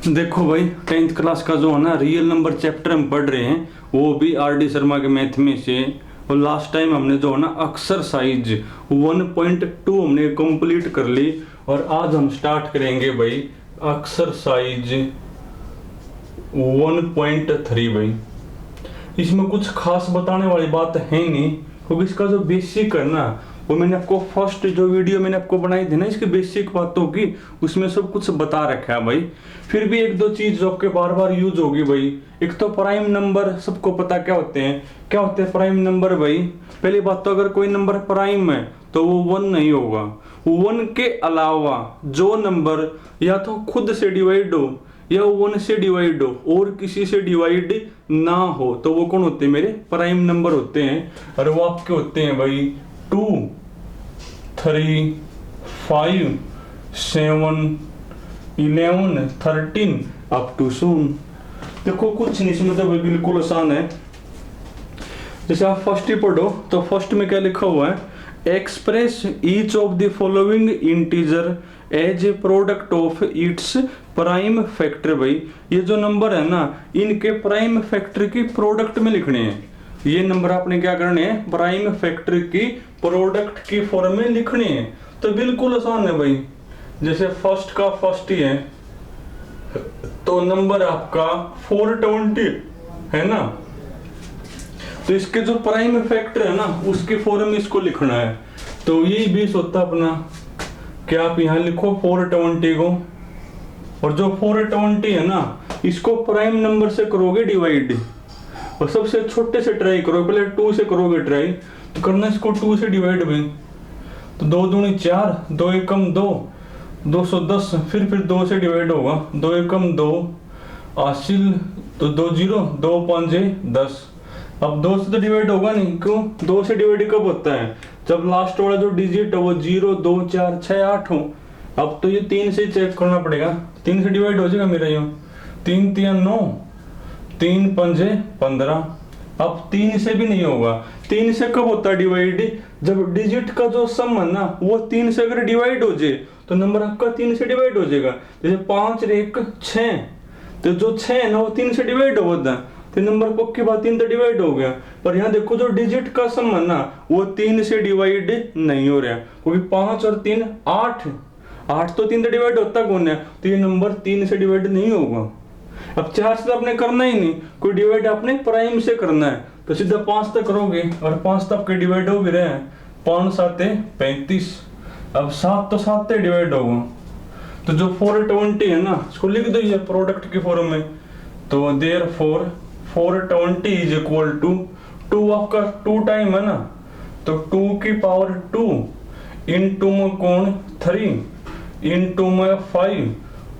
देखो भाई 10th class का जो है ना रियल नंबर चैप्टर हम पढ़ रहे हैं वो भी आर.डी. शर्मा के मैथ में से। और लास्ट टाइम हमने जो है ना एक्सरसाइज 1.2 हमने कंप्लीट कर ली और आज हम स्टार्ट करेंगे भाई एक्सरसाइज 1.3। भाई इसमें कुछ खास बताने वाली बात है नहीं क्योंकि इसका जो बेसिक है ना वो मैंने आपको फर्स्ट जो वीडियो मैंने आपको बनाई थी ना इसकी बेसिक बातों की उसमें सब कुछ बता रखा है भाई। फिर भी एक दो चीज जो आपके बार बार यूज होगी भाई। एक तो प्राइम नंबर सबको पता क्या होते हैं प्राइम नंबर भाई। पहली बात तो अगर कोई नंबर प्राइम है तो वो 1 नहीं होगा। 1 के अलावा जो नंबर या तो खुद से डिवाइड हो या 1 से डिवाइड हो और किसी से डिवाइड ना हो तो वो कौन होते हैं? मेरे प्राइम नंबर होते हैं। और वो आपके होते हैं भाई 2, 3, 5, 7, 11, 13 अप टू सून। देखो कुछ नहीं इसमें तो बिल्कुल आसान है। जैसे आप फर्स्ट ही पढ़ो तो फर्स्ट में क्या लिखा हुआ है? Express each of the following integer as a product of its prime factor. भाई ये जो नंबर है ना इनके प्राइम फैक्टर की प्रोडक्ट में लिखने हैं। ये नंबर आपने क्या करने हैं? प्राइम फैक्टर की प्रोडक्ट की फॉर्म में लिखने हैं। तो बिल्कुल आसान है भाई। जैसे फर्स्ट का फर्स्ट ही है तो नंबर आपका 420 है ना, तो इसके जो प्राइम फैक्टर है ना उसकी फॉर्म में इसको लिखना है। तो यही बेस होता है अपना कि आप यहाँ लिखो 420 को और जो 420 है ना इसको प्राइम नंबर से करोगे डिवाइड और सबसे छोटे से ट्राई करो। पहले 2 से करोगे ट्राई तो करना इसको 2 से डिवाइड भाई। तो 2 दूनी 4, 2 एकम 2, 210। फिर 2 से डिवाइड होगा 2 एकम 2 हासिल तो 2 0, 2 5 10। अब 2 से तो डिवाइड होगा नहीं, क्यों? 2 से डिवाइड कब होता है? जब लास्ट वाला जो डिजिट है वो 0 2 4 6 8 हो। अब तो ये 3 से चेक करना पड़ेगा। 3 से डिवाइड हो जाएगा मेरा, यूं 3 3 9, 3 5 15। अब 3 से भी नहीं होगा। 3 से कब होता है डिवाइड? जब डिजिट का जो सम है ना वो 3 से अगर डिवाइड हो जाए तो नंबर आपका 3 से डिवाइड हो जाएगा। जैसे 5 और 1 6, तो जो 6 है ना वो 3 से डिवाइड होता है तो नंबर पक्की बात 3 से डिवाइड हो गया। पर यहाँ देखो जो डिजिट का सम है ना वो 3 से डिवाइड नहीं हो रहा क्योंकि 5 और 3 8, 8 तो 3 से डिवाइड होता कौन है? तो ये नंबर 3 से डिवाइड नहीं होगा। अब 4 से तो आपने करना ही नहीं, कोई डिवाइड आपने प्राइम से करना है तो सीधा 5 तक करोगे और 5 तक के डिवाइड हो भी रहे हैं। 5 7 35। अब 7 तो 7 से डिवाइड होगा। तो जो 420 है ना इसको लिख दो ये प्रोडक्ट की फॉर्म में। तो देयरफॉर 420 इज इक्वल टू 2 आपका 2 टाइम है ना तो 2 की पावर 2 इंटू में कौन 3 इंटू में 5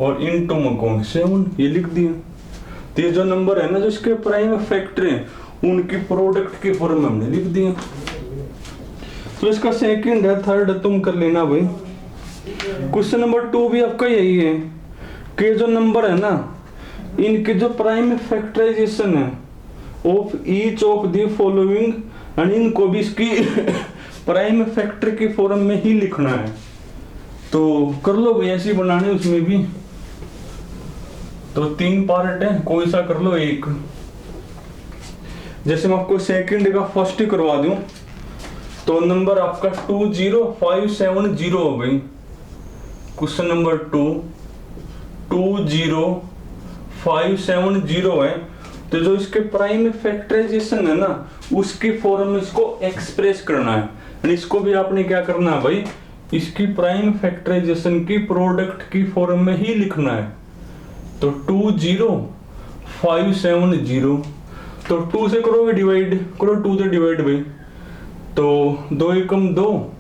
और इंटू में कौन 7, ये लिख दिया। तो ये जो नंबर है ना जो इसके प्राइम फैक्टर हैं उनकी प्रोडक्ट की फॉर्म में हमने लिख दिया। तो इसका सेकंड है, थर्ड तुम कर लेना भाई। क्वेश्चन नंबर 2 भी आपका यही है कि जो नंबर है ना इनके जो प्राइम फैक्टराइजेशन है of each of the following and इनको भी इसकी प्राइम फैक्टर की फॉर्म में ही लिखना है। तो कर लो भाई ऐसे ही बनाने उसमें भी। तो 3 पार्ट है, कोई सा कर लो एक। जैसे मैं आपको सेकंड का फर्स्ट ही करवा दूं तो नंबर आपका 20570 हो भाई। क्वेश्चन नंबर 20570 है। तो जो इसके प्राइम फैक्टराइजेशन है ना उसकी फॉर्म इसको एक्सप्रेस करना है। और इसको भी आपने क्या करना है भाई? इसकी प्राइम फैक्टराइजेशन की प्रोडक्ट की फॉर्म में ही लिखना है। तो 20570 तो 2 से करोगे डिवाइड, करो 2 से डिवाइड भाई। तो 2 एकम 2,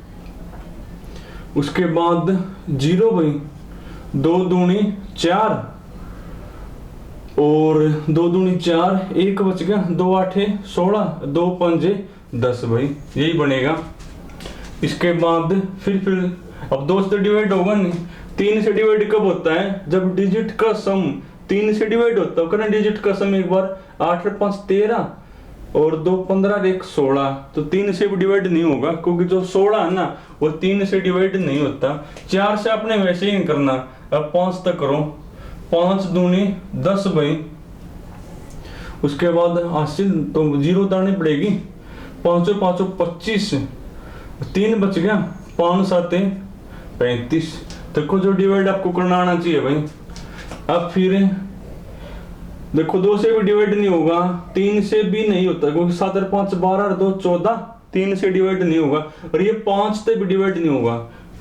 उसके बाद 0 भाई, 2 दूनी 4 और 2 दूनी 4, 1 बच गया, 2 8 16, 2 5 10 भाई, यही बनेगा। इसके बाद फिर अब 2 से डिवाइड होगा नहीं। 3 से डिवाइड कब होता है? जब डिजिट का सम 3 से डिवाइड होता है। करना डिजिट का सम एक बार, 8 और 5 13 और 2 15 और 1 16। तो 3 से भी डिवाइड नहीं होगा क्योंकि जो 16 है ना वो 3 से डिवाइड नहीं होता। 4 से आपने वैसे ही करना। अब 5 तक करो 5 दूनी 10 भाई। उसके बाद हासिल तो 0 उतारनी पड़ेगी। 5 और 5 25, 3 बच गया। 5 7 35। देखो जो डिवाइड आपको करना आना चाहिए भाई। अब फिर देखो 2 से भी डिवाइड नहीं होगा, 3 से भी नहीं होता क्योंकि 7 और 5 12 और 2 14, 3 से डिवाइड नहीं होगा। और ये 5 से भी डिवाइड नहीं होगा।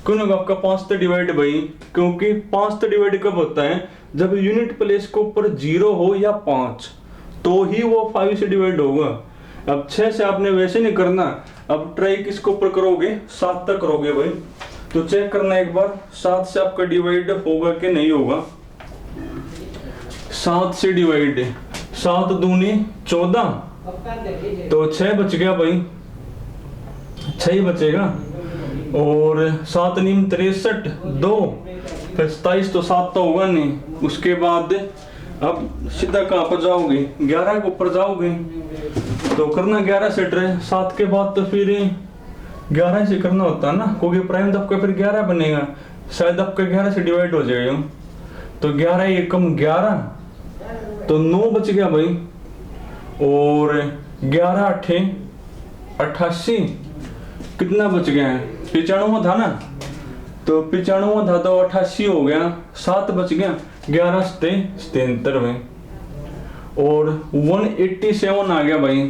क्यों होगा आपका 5 से डिवाइड भाई? क्योंकि 5 से डिवाइड कब होता है? जब यूनिट प्लेस के ऊपर 0 हो या 5, तो ही वो 5 से डिवाइड होगा। अब 6 से आपने वैसे नहीं करना। अब ट्राई किसके ऊपर करोगे? 7 तक करोगे भाई। तो चेक करना एक बार 7 से आपका डिवाइड होगा कि नहीं होगा। 7 से डिवाइड, 7 दूनी 14, तो 6 बच गया भाई, 6 ही बचेगा। और 7 नीम 63, 2 फिर 27, तो 7 तो होगा नहीं। उसके बाद अब सीधा कहाँ पर जाओगे? 11 के ऊपर जाओगे। तो करना 11 से ट्रे। 7 के बाद तो फिर 11 से करना होता है ना, क्योंकि प्राइम तो आपका फिर 11 बनेगा। शायद आपका 11 से डिवाइड हो जाएगा। तो 11 एकम 11, तो 9 बच गया भाई। और 11 8 88, कितना बच गया है? 95 था ना, तो 95 था तो 88 हो गया। 7 बच गया, 11 77 में। और 187 आ गया भाई।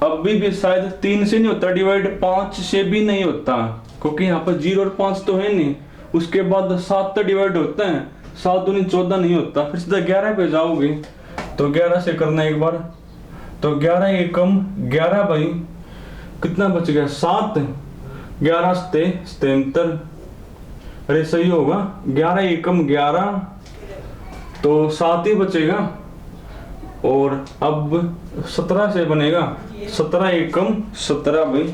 अभी भी शायद 3 से नहीं होता डिवाइड, 5 से भी नहीं होता, क्योंकि यहाँ पर 0 और 5 तो है नहीं। उसके बाद 7 तो डिवाइड होता है, 7 दूनी 14 नहीं होता। फिर सीधा 11 पे जाओगे। तो 11 से करना एक बार। तो 11 एकम 11 भाई, कितना बच गया? 7, 11 77। अरे सही होगा, 11 एकम 11, तो 7 ही बचेगा। और अब 17 से बनेगा, 17 एकम 17 भाई।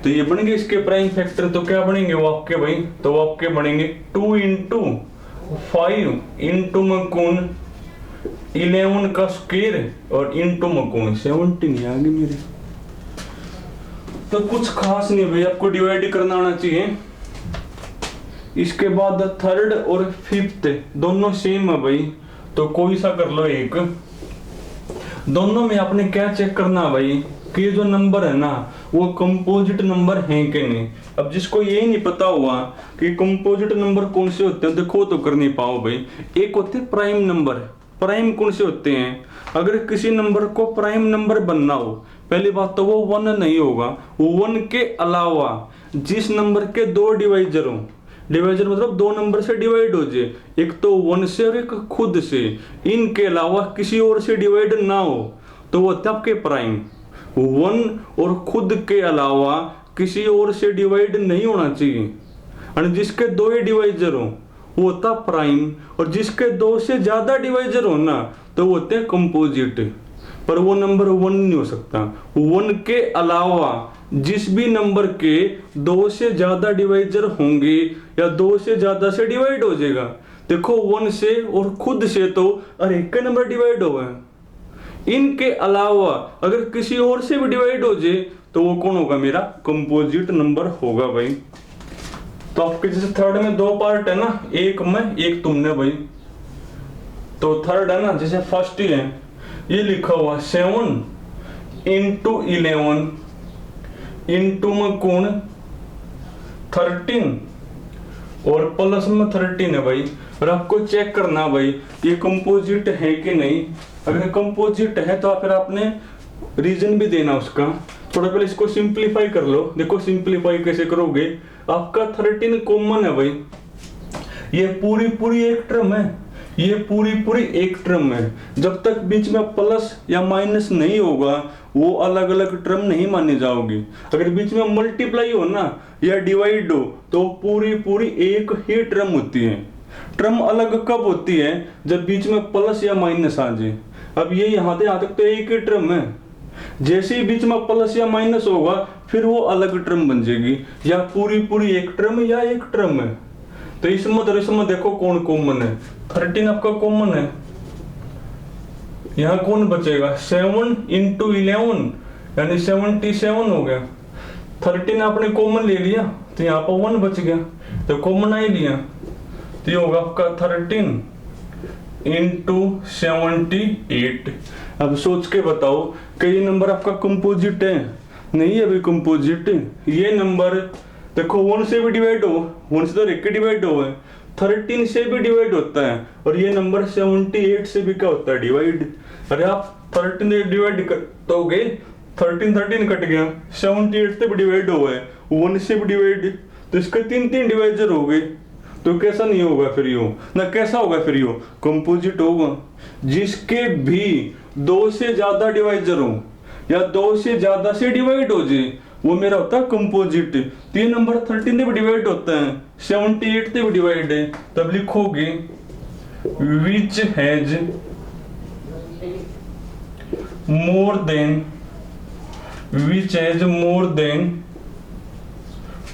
तो ये बनेंगे इसके प्राइम फैक्टर। तो क्या बनेंगे वो आपके भाई? तो वो आपके बनेंगे 2 इंटू 5 इंटू मकून 11 का स्क्वायर और इंटू मकून 17 आ गई मेरे। तो कुछ खास नहीं भाई, आपको डिवाइड करना आना चाहिए। इसके बाद 3rd और 5th दोनों सेम है भाई, तो कोई सा कर लो एक। दोनों में आपने क्या चेक करना भाई कि ये जो नंबर है ना वो कंपोजिट नंबर हैं कि नहीं। अब जिसको यही नहीं पता हुआ कि कंपोजिट नंबर कौन से होते हैं, देखो तो कर नहीं पाओ भाई। एक होते हैं प्राइम नंबर। प्राइम कौन से होते हैं? अगर किसी नंबर को प्राइम नंबर बनना हो, पहली बात तो वो 1 नहीं होगा। 1 के अलावा जिस नंबर के 2 डिवाइजर हो, डिवाइजर मतलब 2 नंबर से डिवाइड हो जाए, एक तो 1 से और एक खुद से, इनके अलावा किसी और से डिवाइड ना हो, तो वो होता है आपके प्राइम। 1 और खुद के अलावा किसी और से डिवाइड नहीं होना चाहिए। और जिसके 2 ही डिवाइजर हो वो होता प्राइम, और जिसके 2 से ज्यादा डिवाइजर हो ना तो वो होते हैं कंपोजिट। पर वो नंबर 1 नहीं हो सकता। 1 के अलावा जिस भी नंबर के 2 से ज्यादा डिवाइजर होंगे या 2 से ज्यादा से डिवाइड हो जाएगा। देखो 1 से और खुद से तो अरे एक नंबर डिवाइड हुआ है। इनके अलावा अगर किसी और से भी डिवाइड हो जाए तो वो कौन होगा? मेरा कंपोजिट नंबर होगा भाई। तो आपके जैसे 3rd में 2 पार्ट है ना, एक मैं एक तुमने भाई। तो 3rd है ना, जैसे फर्स्ट ही है, ये लिखा हुआ 7 इंटू 11 इंटू में कौन 13 और प्लस में 13 है भाई। और आपको चेक करना भाई ये कंपोजिट है कि नहीं। अगर कंपोजिट है तो फिर आपने रीजन भी देना उसका। थोड़ा पहले इसको सिंप्लीफाई कर लो। देखो सिंप्लीफाई कैसे करोगे? आपका 13 कॉमन है भाई। ये पूरी एक टर्म है, ये पूरी एक टर्म है। जब तक बीच में प्लस या माइनस नहीं होगा वो अलग अलग टर्म नहीं माने जाओगी। अगर बीच में मल्टीप्लाई हो ना या डिवाइड हो तो पूरी एक ही टर्म होती है। टर्म अलग कब होती है? जब बीच में प्लस या माइनस आ जाए। अब ये यहाँ तक तो एक ही टर्म है। जैसे ही बीच में प्लस या माइनस होगा फिर वो अलग टर्म बन जाएगी, या पूरी एक टर्म या एक टर्म है। तो इसमें देखो कौन कॉमन है? 13 आपका कॉमन है। यहाँ कौन बचेगा? 7 इंटू 11 यानी 77 हो गया। 13 आपने कॉमन ले लिया तो यहाँ पर 1 बच गया, तो कॉमन आ ही लिया। तो ये होगा आपका 13 इंटू 78। अब सोच के बताओ कि ये नंबर आपका कंपोजिट है? नहीं है भाई कंपोजिट। ये नंबर देखो 1 से भी डिवाइड हो, 1 से तो एक डिवाइड हो, 13 से भी डिवाइड होता है, और ये नंबर 78 से भी क्या होता है डिवाइड। अरे आप 13 से डिवाइड करोगे, 13 कट गया, 78 से भी डिवाइड हुआ है, 1 से भी डिवाइड, तो इसके 3 डिवाइजर हो गए। तो कैसा नहीं होगा फिर यो ना, कैसा होगा फिर यो कंपोजिट होगा। जिसके भी 2 से ज्यादा डिवाइजर हो या 2 से ज्यादा से डिवाइड हो जाए वो मेरा होता है कंपोजिट। तो ये नंबर 13 से भी डिवाइड होता है, 78 से भी डिवाइड है, तब लिखोगे which has more than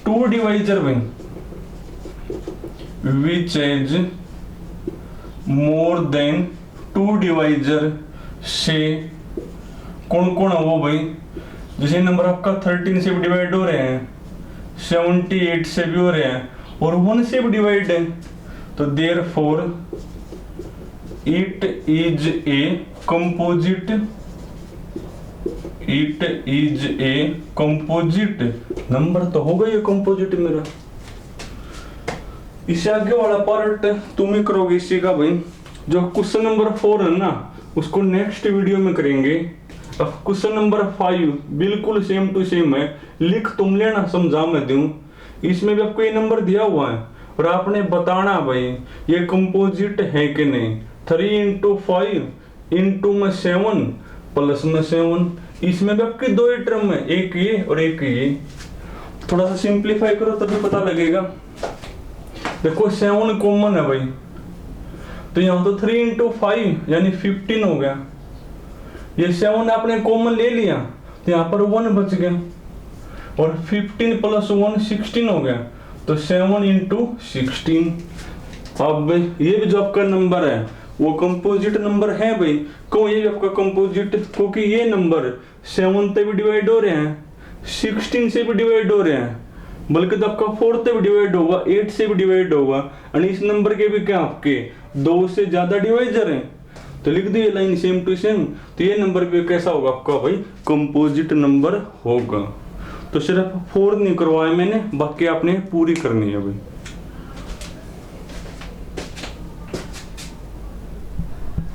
2 divisor भाई, which is more than 2 divisor से कौन कौन है वो भाई। जैसे नंबर आपका 13 से भी डिवाइड हो रहे हैं, 78 से भी हो रहे हैं, और 1 से भी डिवाइड है, तो therefore it is a composite, it is a composite number. तो होगा ये कंपोजिट मेरा। इससे आगे वाला पार्ट तुम ही करोगे इसी का भाई। जो क्वेश्चन नंबर 4 है ना उसको नेक्स्ट वीडियो में करेंगे। अब क्वेश्चन नंबर 5 बिल्कुल सेम टू सेम है, लिख तुम लेना, समझा मैं दूं। इसमें भी आपको ये नंबर दिया हुआ है और आपने बताना भाई ये कंपोजिट है कि नहीं। 3 इंटू 5 इंटू में 7 प्लस में 7, इसमें भी आपके 2 ही टर्म है, एक ये और एक ये। थोड़ा सा सिंप्लीफाई करो तभी पता लगेगा। देखो 7 कॉमन है भाई, तो यहाँ तो 3 इंटू 5 यानी 15 हो गया। ये 7 आपने कॉमन ले लिया तो यहाँ पर 1 बच गया, और 15 प्लस 1 16 हो गया, तो 7 इंटू 16। अब ये भी जो आपका नंबर है वो कंपोजिट नंबर है भाई। क्यों ये भी आपका कंपोजिट? क्योंकि ये नंबर 7 से भी डिवाइड हो रहे हैं, 16 से भी डिवाइड हो रहे हैं, बल्कि तो आपका 4 से भी डिवाइड होगा, 8 से भी डिवाइड होगा, और इस नंबर के भी क्या आपके 2 से ज्यादा डिवाइजर हैं। तो लिख दिए लाइन सेम टू सेम। तो ये नंबर भी कैसा होगा आपका भाई कंपोजिट नंबर होगा। तो सिर्फ 4 नहीं करवाया मैंने, बाकी आपने पूरी करनी है भाई।